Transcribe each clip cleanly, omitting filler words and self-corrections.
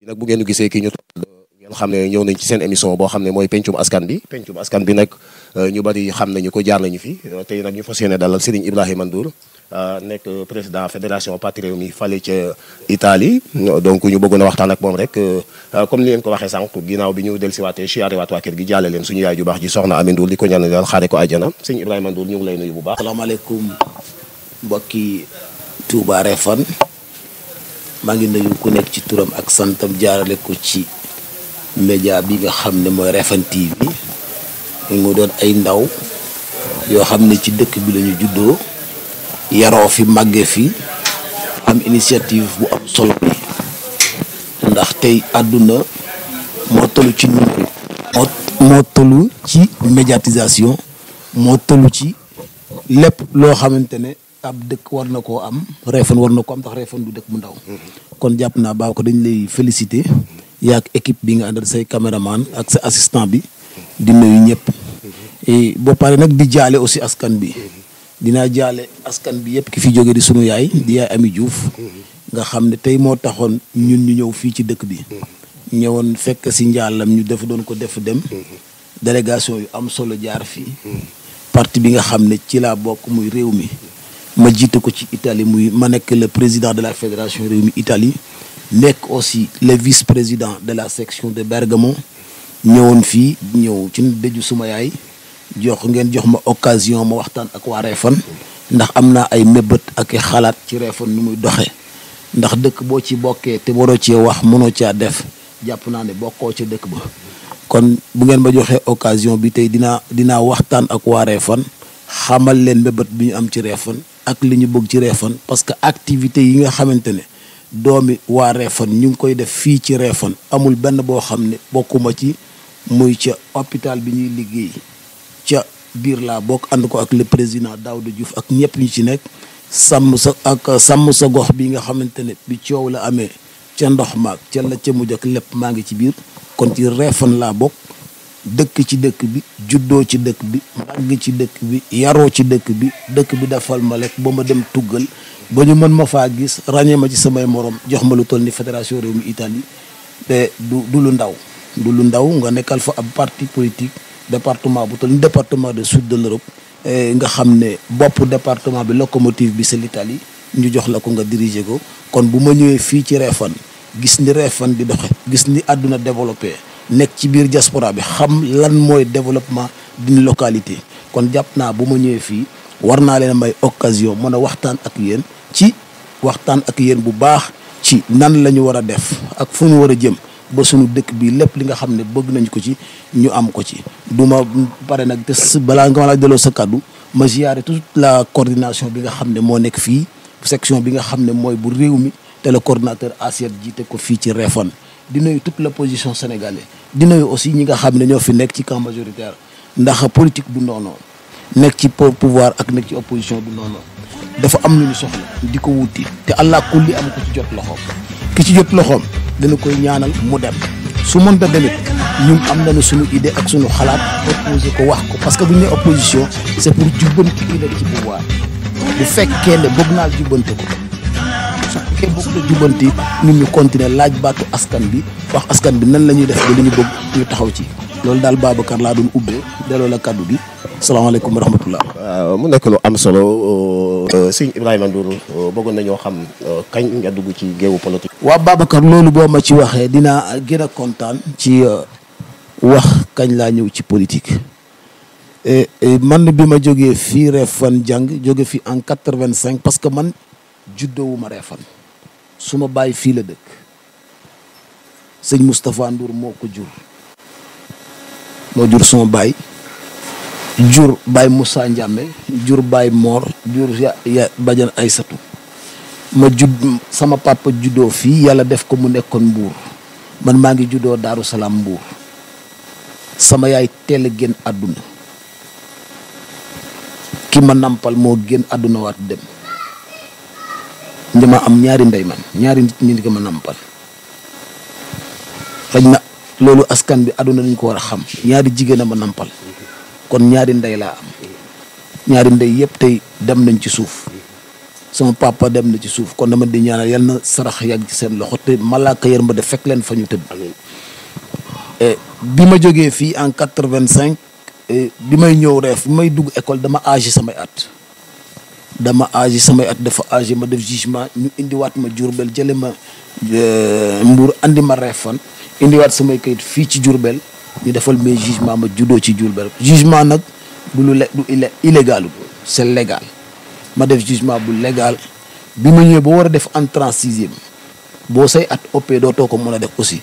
nag bu ngeen gisee kii ñu ngeen xam ne ñëw nañ ci seen émission boo xam ne mooy pencum askan bi nag ñu bari xam nañu ko jaar nañu fi tey nag ñu fas yéene dalal Serigne Ibrahima Ndour nekk président fédération Parti Rewmi fale ca Italie donc ñu bëggoon a waxtaan ak moom rek comme ni ngeen ko waxee sànq ginnaaw bi ñu dellusiwaatee siyaare waat waa kër gi jaale leen suñu yaay ju baax ji soxna Amy Ndour di ko ñaanal yàlla xaare ko àjjana Serigne Ibrahima Ndour ñu ngi lay nuyu bu baax. asalaamaaleykum mbokki Touba Refane maa ngi nuyu ku nekk ci turam ak santam jaarale ko ci média bi nga xam ne mooy Refane TV mu doon ay ndaw yoo xam ne ci dëkk bi lañu juddoo yaroo fi màggee fi am initiative bu am solo bi ndax tey àdduna moo tollu ci numérique moo tollu ci médiatisation moo tollu ci lépp loo xamante ne ab dëkk war na koo am Refane war na ko am ndax Refane du dëkk bu ndaw kon jàpp naa baaw ko dañ lay féliciter yaak équipe bi nga àndal say caméraman ak sa assistant bi di nuyu ñëpp boo pare nag di jaale aussi askan bi dinaa jaale askan bi yëpp ki fi jóge di sunu yaay di yaay Amy Diouf nga xam ne tey moo taxoon ñun ñu ñëw fii ci dëkk bi ñëwoon fekk si njaalam ñu def doon ko def dem délégation yu am solo jaar fii parti bi nga xam ne ci laa bokk muy réew mi ma jiite ko ci Italie muy ma nekk le président de la fédération Rewmi Italie nekk aussi le vice-président de la section de Bergamo ñëwoon fii ñëw ci dëju suma yaay ngeen jox ma occasion ma waxtaan ak waa Refane ndax am naa ay mébét ak xalaat ci Refane nu muy doxee ndax dëkk boo ci bokkee te waroo cee wax mënoo caa def jàpp naa ne bokkoo ca dëkk ba kon bu ngeen ma joxee occasion bi tey dinaa waxtaan ak waa Refane xamal leen mébét bi ñu am ci Refane ak li ñu bëgg ci Refane parce que activité yi nga xamante ne doomi waa Refane ñu ngi koy def fii ci Refane amul benn boo xam ne bokkuma ci muy ca hôpital bi ñuy liggéey ca biir laa bokk ànd ko ak le président Daouda Diouf ak ñëpp ñu ci nekk sàmm sa gox bi nga xamante ne bi coow la amee ca ndox maag ca la ca mujj ak lépp maa ngi ci biir kon ci Refane laa bokk dëkk ci dëkk bi juddoo ci dëkk bi màgg ci dëkk bi yaroo ci dëkk bi defal ma lekk ba ma dem tuggal ba ñu mën ma faa gis ràññee ma ci samay morom jox ma lu toll ni fédération Rewmi Italie te du lu ndaw nga nekkal fa ab parti politique département bu toll ni département de sud de l'Europe nga xam ne bopp département bi locomotive bi c'est l'Italie ñu jox la ko nga diriger ko kon bu ma ñëwee fii ci Refane gis ni Refane di doxe gis ni àdduna développé nekk ci biir diaspora bi xam lan mooy développement d'une localité kon jàpp naa bu ma ñëwee fii war naa leen may occasion mën a waxtaan ak yéen bu baax ci nan la ñu war a def ak fu ñu war a jëm ba suñu dëkk bi lépp li nga xam ne bëgg nañ ko ci ñu am ko ci du ma pare nag te balaa nga ma la delloo sa kàddu ma ziyaare toute la coordination bi nga xam ne moo nekk fii section bi nga xam ne mooy bu réew mi te le coordinateur Assiette jiite ko fii ci Refane di nuyu toute l'opposition sénégalaise di nuyu aussi ñi nga xam ne ñoo fi nekk ci camp majoritaire ndax politique du noonu nekk ci pouvoir ak nekk ci opposition du noonu dafa am lu ñu soxla di ko wuti te allah kulli am ko ci jot loxoom ki ci jot loxoom dana koy ñaanal mu dem su mënta demit ñun am nañu suñu idée ak suñu xalaat opposé ko wax ko parce que bu ñu nee opposition c'est pour jubbanti ki nekk ci pouvoir bu fekkee ne bëgg naa jubbante ko su fekkee bëgg na jubbanti ñun ñu continuer laaj baatu askan bi wax askan bi nan la ñuy def ba li ñu bëgg ñu taxaw ci loolu daal Babacar laa doon ubbee delloo la kaddu gi salaamaaleykum wa rahmatullah. mu nekk lu am solo sëñ Ibrahima Ndour bëggoon nañoo xam kañ nga dugg ci géewu politique. waaw Babacar loolu boo ma ci waxee dinaa gën a kontaan ci wax kañ laa ñëw ci politique man bi ma jógee fii Refane jàng jóge fi en 85 parce que man juddoowuma Refane su ma bàyyi fii la dëkk sëñ Moustapha Ndour moo ko jur suma baay jur baay Moussa Ndiame jur baay Mor jur ya Badiane Aysatu ma sama papa juddoo fii yàlla def ko mu nekkoon Mbuur man maa ngi juddoo Daaru Salaam Mbuur sama yaay teel a génn àdduna ki ma nampal moo génn àdduna waat dem dama am ñaari ndey man ñaari nit ñi ko ma nampal xëy na loolu askan bi àdduna nañ ko war a xam ñaari jigéen a ma nampal kon ñaari ndey laa am ñaari ndey yëpp tey dem nañ ci suuf sama papa dem na ci suuf kon dama di ñaanal yal na sarax yàgg ci seen loxo te malaaka yërmande fekk leen fa ñu tëdd. bi ma jógee fii en 85 bi may ñëw Reef bi may dugg école dama âgé samay at. dafa âgé ma def jugement ñu indiwaat ma Diourbel jële ma Mbour andi ma Réfane indiwaat samay kayit fii ci Diourbel ñu defal mes jugement ma juddoo ci Diourbel jugement nag du illégal c'est légal ma def jugement bu légal bi ma ñëwee ba war a def entrée en sixième boo say at ëppee dootoo ko mën a def aussi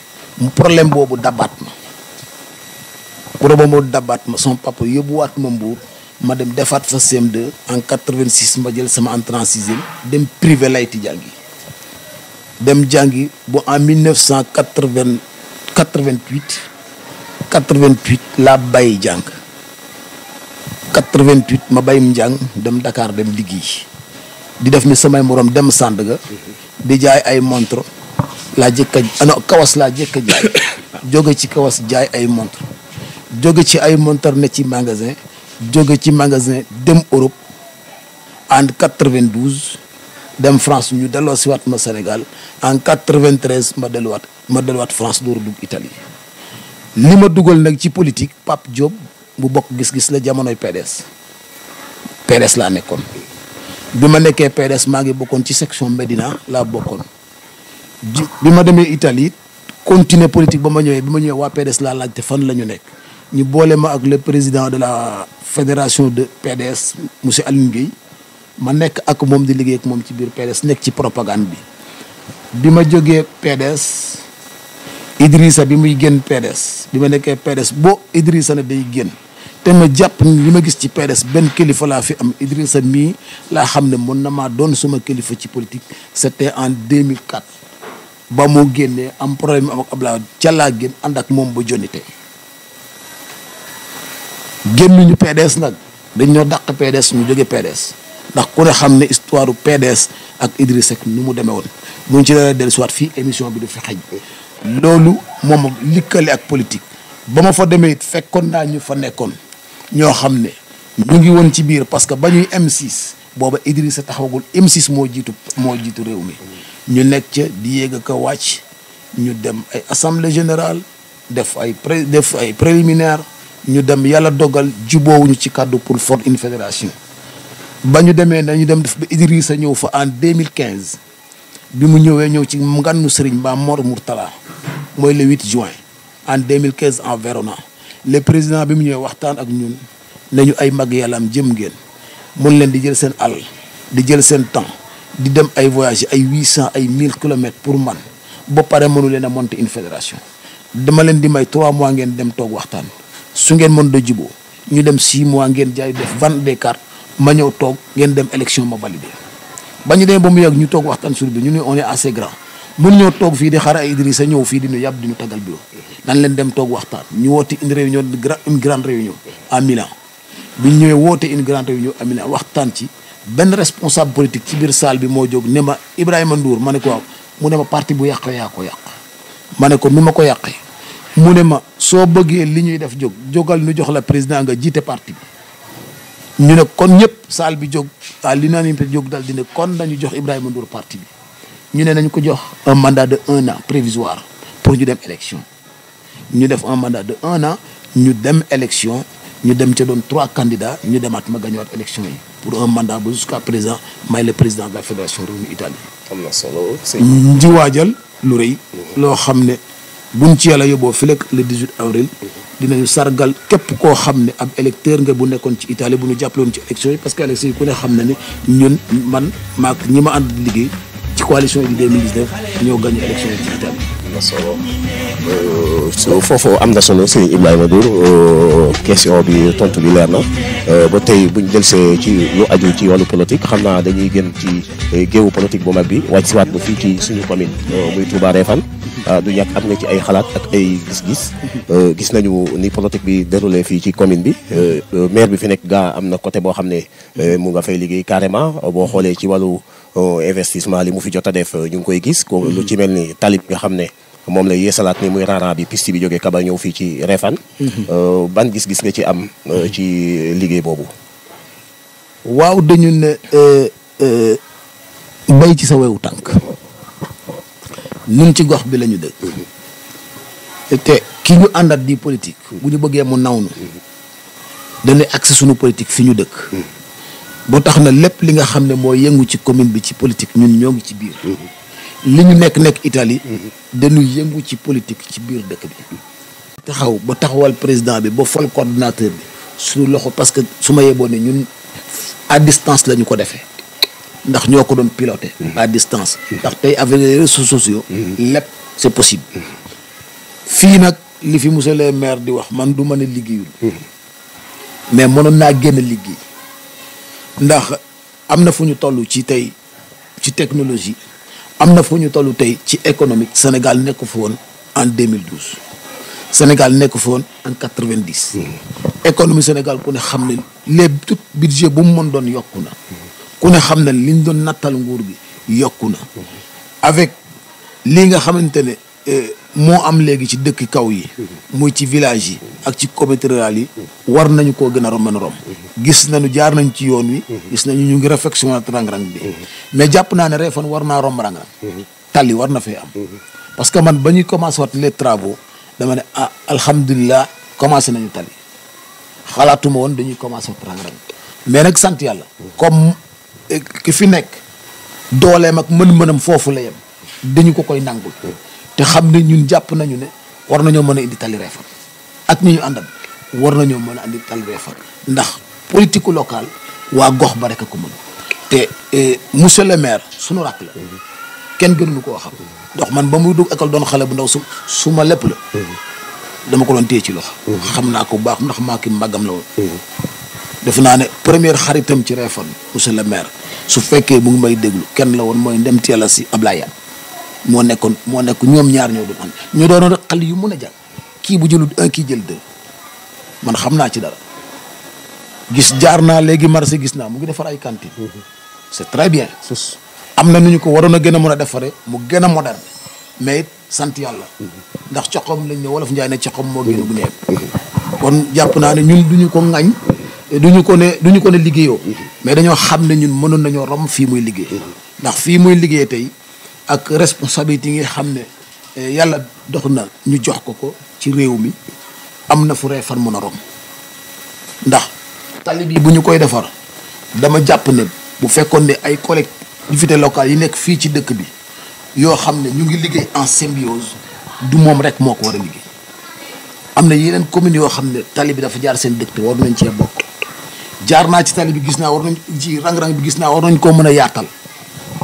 problème boobu dabaat ma son papa yóbbuwaat ma Mbour ma dem defaat fa CM2 en 86 ma jël sama entrée en sixième dem privé layti jàngi bu en 1988 laa bàyyi jàng 88 ma bàyyim njàng dem Dakar dem liggéey di def ni samay morom dem Sandaga di jaay ay montre kawas laa jëkk a jaay jóge ci kawas jaay ay montre jóge ci ay montre ne ci magasin jóge ci magasin dem Europe en 92 dem France ñu delloo si waat ma Sénégal en 93 ma delluwaat France door dugg Italie li ma dugal nag ci politique Pape Diop bu bokk gis-gis la jamonoy PDS laa nekkoon bi ma nekkee PDS maa ngi bokkoon ci section Médina laa bokkoon bi ma demee Italie continuer politique bi ma ñëwee waa PDS laa laajte fan la ñu nekk ñu boole ma ak le président de la fédération de PDS monsieur Aline Gueye ma nekk ak moom di liggéey ak moom ci biir PDS nekk ci propagande bi ma jógee PDS Idrissa bi muy génn PDS bi ma nekkee PDS boo Idrissa ne day génn te ma jàpp ni li ma gis ci PDS benn kilifa laa fi am Idrissa mii laa xam ne mën na maa doon suma kilifa ci politique c'était en 2004 ba moo génnee am problème am ak Abdoulaye ca laa génn ànd ak moom ba jonite génnuñu PDS nag dañ ñoo dàq PDS ñu jóge PDS ndax ku ne xam ne histoire PDS ak Idrissa Seck nu mu demee woon muñ ci dara dellusiwaat fii émission bi du fi xëj loolu moom likkale ak politique ba ma fa demee it fekkoon naa ñu fa nekkoon ñoo xam ne ñu ngi woon ci biir parce que ba ñuy M6 booba Idrissa taxawagul M6 moo jiitu réew mi ñu nekk ca di yéeg a ko wàcc ñu dem ay assemblée générale def ay préliminaire ñu dem yàlla dogal juboowuñu ci kàddu pour former une fédération ba ñu demee nañu dem def ba Idrissa ñëw fa en 2015 bi mu ñëw ci ngannu Serigne Ba Mor Mourtala mooy le 8 juin en 2015 en Verona le président bi mu ñëwee waxtaan ak ñun nañu ay mag yàlla am jëm ngeen mun leen di jël seen alal di jël seen temps di dem ay voyage ay 800 ay 1000 kilomètres pour man ba pare mënu leen a monter une fédération dama leen di may 3 mois ngeen dem toog waxtaan su ngeen mën da juboo ñu dem 6 mois ngeen jaay def vente des cartes ma ñëw toog ngeen dem élection ma validé ba ñu demee ba mu yàgg ñu toog waxtaan sur bi ñu ne on est assez grand mun ñoo toog fii di xaar ay Idrissa ñëw fii di ñu yàbb di ñu tagal bureau nan leen dem toog waxtaan ñu woote une réunion une grande réunion à Milan bi ñu ñëwee woote une grande réunion à Milan waxtaan ci benn responsable politique ci biir salle bi moo jóg ne ma Ibrahima Ndour ma ne ko waaw mu ne ma parti bu yàq yaa ko yàq ma ne ko nu ma ko yàqee mu ne ma soo bëggee li ñuy def jógal ñu jox la président nga jiite parti bi ñu ne kon ñëpp salle bi jóg à l'unanimité jóg dal di ne kon dañu jox Ibrahima Ndour parti bi ñu ne nañ ko jox un mandat de 1 an prévisoire pour ñu dem élection ñu def un mandat de 1 an ñu dem élection ñu dem ca doon 3 candidats ñu demaat ma gañowaat élection yi pour un mandat ba jusqu'à présent may le président de la fédération Rewmi Italie. am na solo. di waajal lu rëy. loo xam ne buñ ci yàlla yóbboo fii le 18 avril. dinañu sargal képp koo xam ne ab électeur nga bu nekkoon ci Italie bu ñu jàppaloon ci élection yi parce que élection yi ku ne xam na ne ñun man maak ñi ma ànd di liggéey ci coalition yi 2019 ñoo gagné élection yi ci Italie. am na solo foofu am na solo Serigne Ibrahima Ndour question bi tontu bi leer na ba tey buñ delsee ci lu aju ci wàllu politique xam naa dañuy gën ci géewu politique bu mag bi wàcc si waat ba fii ci suñu commune muy Touba Refane du ñàkk am nga ci ay xalaat ak ay gis-gis gis nañu ni politique bi déroulé fii ci commune bi maire bi fi nekk gaa am na côté boo xam ne mu nga fay liggéey carrément boo xoolee ci wàllu investissement li mu fi jot a def ñu ngi koy gis ko lu ci mel ni talib nga xam ne moom la yeesalaat ni muy raaraan bi piste bi jógee Kaba ñëw fii ci Refane ban gis-gis nga ci am ci liggéey boobu. waaw dañu ne bay ci sa wewu tànk nun ci gox bi la ñu dëkk te ki ñu àndat di politique bu ñu bëggee mu naw nu dañuy accès suñu politique fi ñu dëkk boo tax na lépp li nga xam ne mooy yëngu ci commune bi ci politique ñun ñoo ngi ci biir li ñu nekk Italie dañuy yëngu ci politique ci biir dëkk bi taxaw ba taxawal président bi ba fol coordinateur bi suñu loxo parce que su ma yeboo ne ñun à distance la ñu ko defee ndax ñoo ko doon piloté à distance ndax tey avec les réseaux sociaux lépp c'est possible fii nag li fi monsieur le maire di wax man du mën a liggéeyul mais mënoon naa génn liggéey ndax am na fu ñu toll ci tey ci technologie am na fu ñu toll tey ci économique Sénégal nekk fa woon en 2012 Sénégal nekk fa woon en 90 économie Sénégal ku ne xam ne les tout budget bu mu mën doon yokku na ku ne xam ne liñ doon nattal nguur gi yokku na avec lii nga xamante ne moo am léegi ci dëkk kaw yi muy ci village yi ak ci communauté rurale yi war nañu koo gën a mën a romb gis nañu jaar nañ ci yoon wi gis nañu ñu ngi réflexion rang-rang bi mais jàpp naa ne Réfane war naa romb rang-rang tali war na fee am parce que man ba ñuy commencé wat les travaux dama ne ah alhamdulilah commencé nañu tali xalaatuma woon dañuy commencé wat rang-rang mais nag sant yàlla comme ki fi nekk dooleem ak mën-mënam foofu la yem dañu ko koy nangul te xam ne ñun jàpp nañu ne war nañoo mën a indi tali Réfane ak ñi ñu àndal war nañoo mën a indi tali Réfane ndax politique locale waa gox ba rek a ko mën te monsieur le maire sunu rakk la kenn gënuñu koo xam ndax man ba muy dugg école doon xale bu ndaw su ma lépp la dama ko doon téye ci loxo xam naa ko bu baax ndax maa ki mbàggam la woon def naa ne première xaritam ci Réfane monsieur le maire su fekkee mu ngi may déglu kenn la woon mooy ndem teel a si Ablaye moo nekk ñoom ñaar ñoo doon ànd ñoo doonoon rek xale yu mën a jàng kii bu jëlul un kii jël deux man xam naa ci dara gis jaar naa léegi marché gis naa mu ngi defar ay cantine c'est très bien am na nu ñu ko waroon a gën a mën a defaree mu gën a moderne mais it sant yàlla ndax coxom lañ ne wolof njaay ne coxom moo gën a bu neeb kon jàpp naa ne ñun duñu ko ŋañ duñu ko ne liggéeyoo mais dañoo xam ne ñun mënoon nañoo rom fii muy liggéey ndax fii muy liggéey tey ak responsabilité yi nga xam ne yàlla dox na ñu jox ko ci réew mi am na fu Réfane mën a rom ndax tali bi bu ñu koy defar dama jàpp ne bu fekkoon ne ay collectivités locales yi nekk fii ci dëkk bi yoo xam ne ñu ngi liggéey en symbiose du moom rek moo ko war a liggéey am na yeneen communes yoo xam ne tali bi dafa jaar seen dëkk te war nañ cee bokk jaar naa ci tali bi gis naa war nañ ci rang-rang bi gis naa war nañ koo mën a yaatal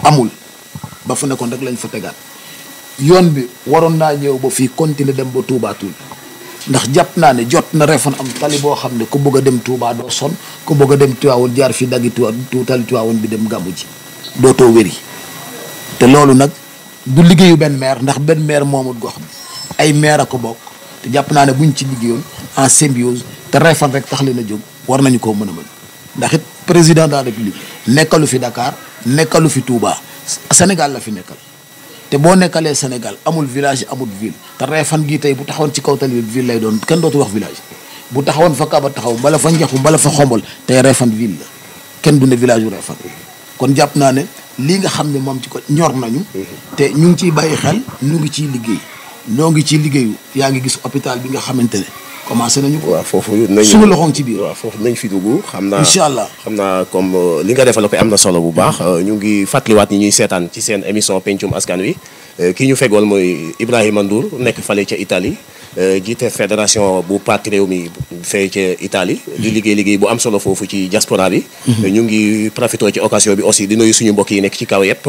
amul ba fa nekkoon rek lañ fa tegaat yoon bi waroon naa ñëw ba fii continuer dem ba Touba Toul ndax jàpp naa ne jot na Réfane am tali boo xam ne ku bëgg a dem Touba doo son ku bëgg a dem Tivaouane jaar fii daggi tali Tivaouane bi dem gàmmu ji dootoo wéri te loolu nag du liggéeyu benn maire ndax benn maire moomut gox bi ay maire a ko bokk te jàpp naa ne buñ ci liggéeyoon en symbiose te Réfane rek tax leen a jóg war nañu koo mën a mën ndax it président de la République nekkalu fi Dakar nekkalu fi Touba Sénégal la fi nekkal te boo nekkalee Sénégal amul village amul ville te Réfane gii tey bu taxawoon ci kaw tali ville lay doon kenn dootu wax village bu taxawoon fa Kaba taxaw bala fa Njaxu bala fa Xombol tey Réfane ville la kenn du ne village yu Réfane kon jàpp naa ne lii nga xam ne moom ci ko ñor nañu te ñu ngi ciy bàyyi xel ñu ngi ciy liggéey ñoo ngi ciy liggéeyu yaa ngi gis hôpital bi nga xamante ne commencé nañu ko. waaw foofu nañ suñu loxoom ci biir. waaw foofu nañ fi dugg xam naa incha allah xam naa comme li nga développé am na solo bu baax ñu ngi fàttaliwaat ñi ñuy seetaan ci seen émission pencum askan wi ki ñu fegool mooy Ibrahima Ndour nekk fale ca Italie jiite fédération bu parti réew mi fee ca Italie di liggéey bu am solo foofu ci diaspora bi ñu ngi profité ci occasion bi aussi di nuyu suñu mbokk yi nekk ci kaw yëpp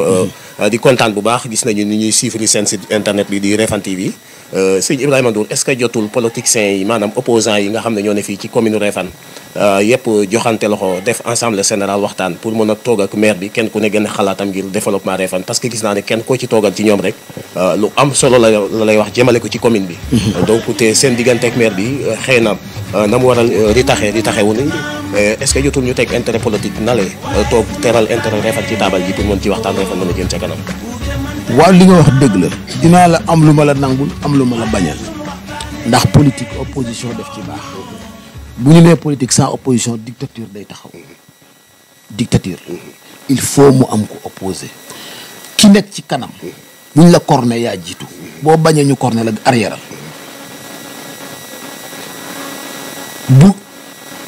di kontaan bu baax gis nañu ni ñuy suivre seen site internet bi di Réfane TV sëñ Ibrahima Ndour est-ce que jotul politiciens yi maanaam opposants yi nga xam ne ñoo ne fii ci commune Réfane yëpp joxante loxo def ensemble général waxtaan pour mën a toog ak maire bi kenn ku ne gën a xalaatam ngir développement Réfane parce que gis naa ne kenn koo ci toogal ci ñoom rek lu am solo la lay wax jëmale ko ci commune bi donc te seen diggante ak maire bi xëy na na mu waral ritaxewu ni est-ce que jotul ñu teg intérêt politique na le toog teral intérêt Réfane ci taabal ji pour mën ci waxtaan Réfane mën a jëm ca kanam. waaw li nga wax dëgg la dinaa la am lu ma la nangul am lu ma la bañal ndax politique opposition def ci baax bu ñu nee politique sans opposition dictature day taxaw dictature il faut mu am ko opposé ki nekk ci kanam buñ la corné yaa jiitu boo bañee ñu corné la arrière bu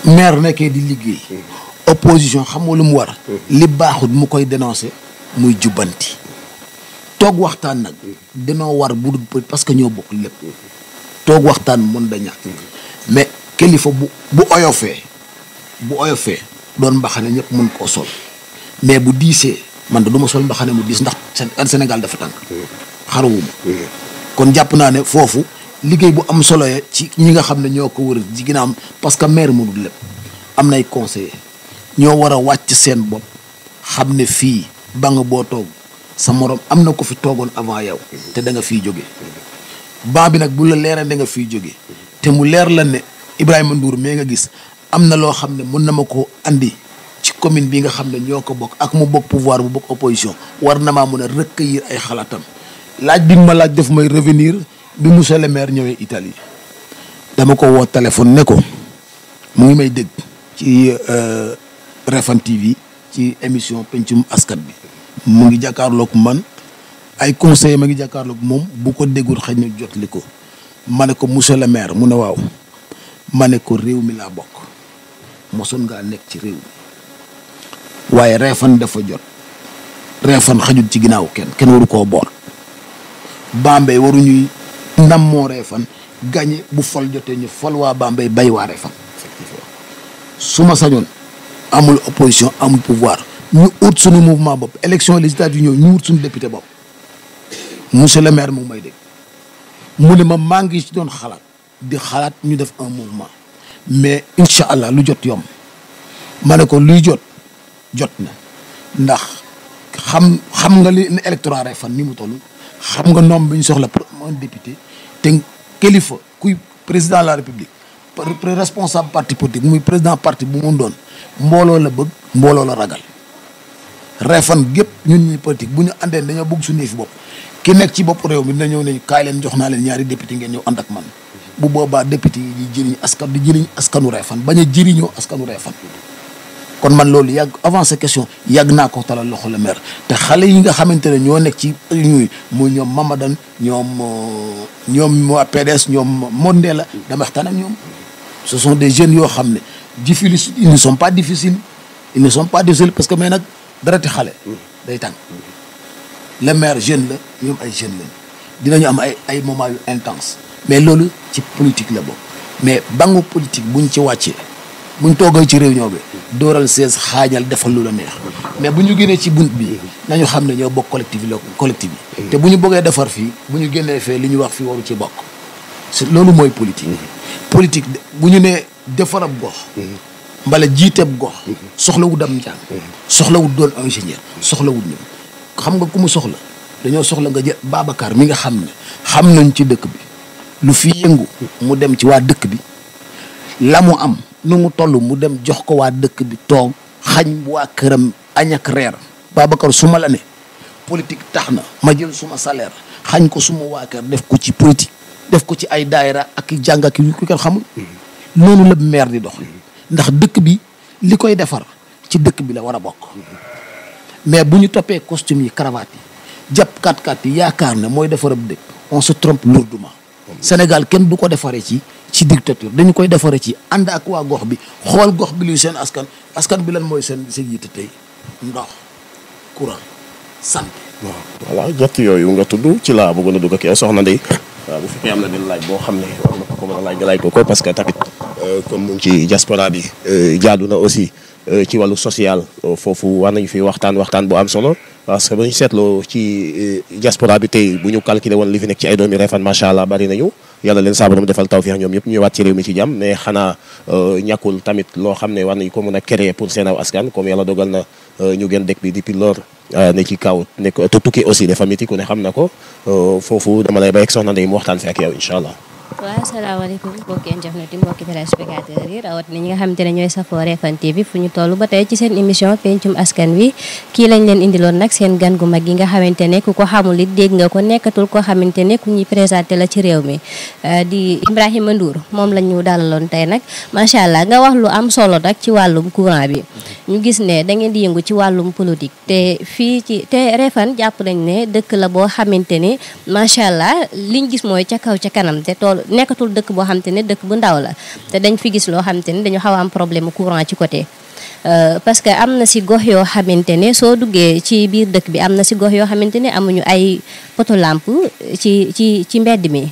maire nekkee di liggéey opposition xam nga lu mu war li baaxut mu koy dénoncer muy jubbanti toog waxtaan nag danoo war bu dul parce que ñoo bokk lépp toog waxtaan mën da ñàkk mais kilifa bu oyofee doon mbaxane ñëpp mën koo sol mais bu diisee man da du ma sol mbaxane mu diis ndax Sénégal dafa tànk xarawuma kon jàpp naa ne foofu liggéey bu am solo ci ñi nga xam ne ñoo ko wër ji ginnaam parce que maire mënul lépp am nay conseiller ñoo war a wàcc seen bopp xam ne fii ba nga boo toog sa morom am na ko fi toogoon avant yow te da nga fiy jóge ban bi nag bu la leeree da nga fiy jóge te mu leer la ne Ibrahima Ndour mais nga gis am na loo xam ne mën na ma ko andi ci commune bi nga xam ne ñoo ko bokk ak mu bokk pouvoir bu bokk opposition war na maa mën a recueillir ay xalaatam laaj bi ma laaj def may revenir bi monsieur le maire ñëwee Italie dama ko woo téléphone ne ko mu ngi may dégg ci Refane TV ci émission pencum askan bi mu ngi jàkkaarloog man ay conseillers ma ngi jàkkaarloog moom bu ko déggul xëy na jot li ko ma ne ko monsieur le maire mu ne waaw ma ne ko réew mi laa bokk mosoon ngaa nekk ci réew mi waaye Refane dafa jot Refane xajul ci ginnaaw kenn waru koo boor Bambey waruñuy ndam moo Refane gagné bu fol jotee ñu fol waa Bambey bay waa Refane su ma sañoon amul opposition amul pouvoir ñu ut suñu mouvement bopp élection législative ñëw ñu ut suñu député bopp monsieur le maire mu may dégg mu ne ma maa ngi ci doon xalaat di xalaat ñu def un mouvement mais incha allah lu jot yomb ma ne ko luy jot na ndax xam nga li électorat Refane ni mu toll xam nga nombre bi ñu soxla pour un député te kilifa kuy président de la république responsable parti politique muy président parti bu mu doon mbooloo la bëgg mbooloo la ragal Refane gépp ñun ñi politique bu ñu àndee dañoo bëgg suñu fi bopp ki nekk ci bopp réew mi dina ñëw ne kaay leen jox naa leen ñaari député ngeen ñëw ànd ak man bu boobaa député yi di jëriñ askanu Refane bañ a jëriñoo askanu Refane kon man loolu yàgg avancé question yàgg naa ko talal loxo la maire te xale yi nga xamante ne ñoo nekk ci ñuy muy ñoom Mamadan ñoom waa PDS ñoom Mondé la dama waxtaan ak ñoom ce sont des jeunes yoo xam ne difficiles ils ne sont pas difficiles parce que mais nag darati xale day tàng le maire jeune la ñoom ay jeunes lañ dinañu am ay moments yu intense mais loolu ci politique la bokk mais bangu politique buñ ci wàccee buñ toogee ci réunion bi dooral 16 xaañal defal lu la neex mais bu ñu génnee ci bunt bi nañu xam ne ñoo bokk collectif bi te bu ñu bëggee defar fii bu ñu génnee fee li ñu wax fii waru ci bokk loolu mooy politique bu ñu nee defarab gox mbala jiiteeb gox soxlawut am njàng soxlawut doon ingénieur soxlawut ñun xam nga ku mu soxla dañoo soxla nga jël Babacar mi nga xam ne xam nañ ci dëkk bi lu fi yëngu mu dem ci waa dëkk bi la mu am nu mu toll mu dem jox ko waa dëkk bi toog xañ waa këram añ ak reer Babacar su ma la ne politique tax na ma jël suma salaire xañ ko suma waa kër def ko ci politique def ko ci ay daayira ak i jàng ak yu ko kenn xamul noonu la maire di dox ndax dëkk bi li koy defar ci dëkk bi la war a bokk mais bu ñu toppee costume yi cravate yi jàpp kat yi yaakaar ne mooy defarab dëkk on se trompe lourdement Sénégal kenn du ko defaree ci dictature dañu koy defaree ci ànd ak waa gox bi xool gox bi luy seen askan bi lan mooy seen yitte tey ndox courant santé. voilà ñett yooyu nga tudd ci laa bëggoon a dugg ak yow soxna Ndeye waaw bu fekkee am na benn laaj boo xam ne war na ko mën a laaj nga laaj ko parce que tamit comme mu ngi ci diaspora bi jaadu na aussi ci wàllu social foofu war nañu fi waxtaan bu am solo parce que bu ñu seetloo ci diaspora bi tey bu ñu calculé woon li fi nekk ci ay doomi Refane macha allah bari nañu yàlla leen saa borom defal tawfiix ñoom ñëpp ñëwaat ci réew mi ci jàmm mais xanaa ñàkkul tamit loo xam ne war nañu ko mën a créer pour seen aw askan comme yàlla dogal na ñu gën dëkk bi depuis lors ne ci kaw nekk te tukki aussi dafa métti ku ne xam na ko foofu dama lay bay ak soxna Ndeye mu waxtaan fi ak yow incha allah. waaw asalaamaaleykum mbokki internet yi mbokki téléspectateurs yi rawatina ñi nga xamante ne ñooy safoo Refane TV fu ñu toll ba tey ci seen émission pencum askan wi kii lañ leen indiloon nag seen gan gu mag yi nga xamante ne ku ko xamul it dégg nga ko nekkatul koo xamante ne ku ñuy présenté la ci réew mi di Ibrahima Ndour moom la ñu dalaloon tey nag macha allah nga wax lu am solo nag ci wàllum courant bi ñu gis ne da ngeen di yëngu ci wàllum politique te fii ci te Refane jàpp nañ ne dëkk la boo xamante ne macha allah liñ gis mooy ca kaw ca kanam te tool nekkatul dëkk boo xamante ne dëkk bu ndaw la te dañ fi gis loo xamante ne dañu xaw a am problème courant ci côté parce que am na si gox yoo xamante ne soo duggee ci biir dëkk bi am na si gox yoo xamante ne amuñu ay poto lampe ci mbedd mi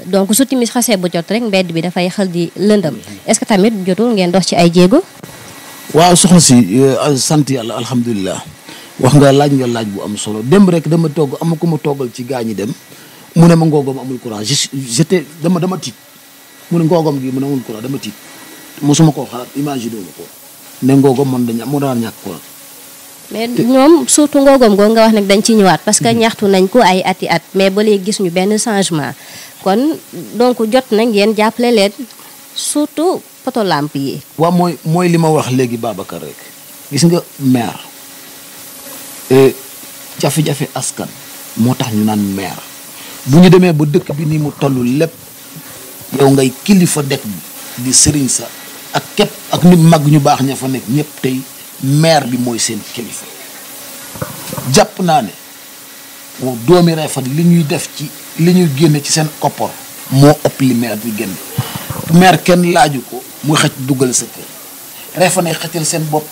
donc su timis xasee bu jot rek mbedd bi dafay xel di lëndëm est-ce que tamit jotul ngeen dox ci ay jéego. waaw soxna si sant yàlla alhamdulilah wax nga laaj bu am solo démb rek dama togg am ko ma toggal ci gaañi dem mu ne ma ngoogom amul courant j'étais dama tiit mu ne ngoogom gi mu ne amul courant dama tiit mosuma koo xalaat imaginer ma ko ne ngoogom man moo daan ñàkk courant. mais ñoom surtout ngoogom googu nga wax nag dañ ci ñëwaat parce que ñaxtu nañ ko ay ati at mais ba léegi gis ñu benn changement kon donc jot na ngeen jàppale leen surtout poto lampe yi. waaw mooy li ma wax léegi Babacar rek gis nga maire jafe-jafe askan moo tax ñu naan maire. bu ñu demee ba dëkk bi ni mu toll lépp yow ngay kilifa dëkk bi di sëriñ sa ak képp ak nit mag ñu baax ña fa nekk ñëpp tey maire bi mooy seen kilifa jàpp naa ne doomi Refane li ñuy def ci li ñuy génne ci seen koppor moo ëpp li maire bi génn maire kenn laaju ko muy xëcc duggal sa kër Refane xëccal seen bopp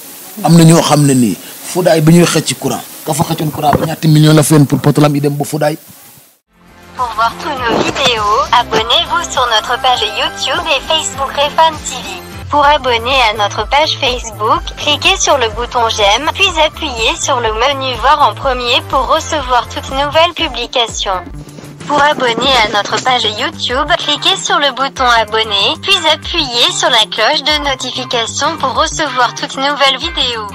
am na ñoo xam ne nii Foudaye bi ñuy xëcc courant ka fa xëccoon courant ba ñaata millions la fenn pour potolam yi dem ba Foudaye. Pour voir tous nos vidéos, abonnez-vous sur notre page YouTube et Facebook Refane TV. Pour abonner à notre page Facebook, cliquez sur le bouton j'aime, puis appuyez sur le menu voir en premier pour recevoir toutes nouvelles publications. Pour abonner à notre page YouTube, cliquez sur le bouton abonner, puis appuyez sur la cloche de notification pour recevoir toutes nouvelles vidéos.